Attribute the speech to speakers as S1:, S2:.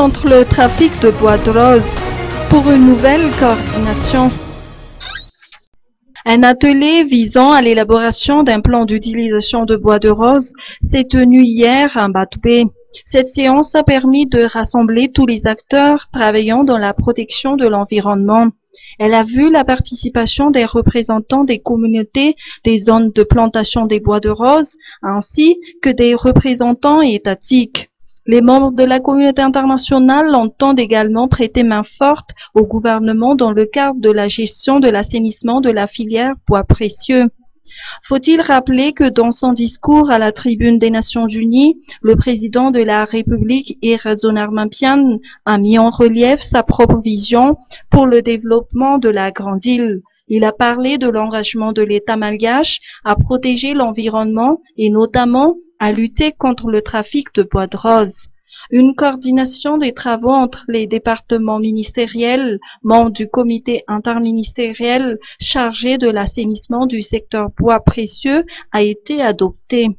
S1: contre le trafic de bois de rose pour une nouvelle coordination. Un atelier visant à l'élaboration d'un plan d'utilisation de bois de rose s'est tenu hier à Mbatoué. Cette séance a permis de rassembler tous les acteurs travaillant dans la protection de l'environnement. Elle a vu la participation des représentants des communautés des zones de plantation des bois de rose, ainsi que des représentants étatiques. Les membres de la communauté internationale entendent également prêter main forte au gouvernement dans le cadre de la gestion de l'assainissement de la filière bois précieux. Faut-il rappeler que dans son discours à la tribune des Nations Unies, le président de la République, Irazon Armampian, a mis en relief sa propre vision pour le développement de la Grande Île. Il a parlé de l'engagement de l'État malgache à protéger l'environnement et notamment à lutter contre le trafic de bois de rose. Une coordination des travaux entre les départements ministériels, membres du comité interministériel chargé de l'assainissement du secteur bois précieux, a été adoptée.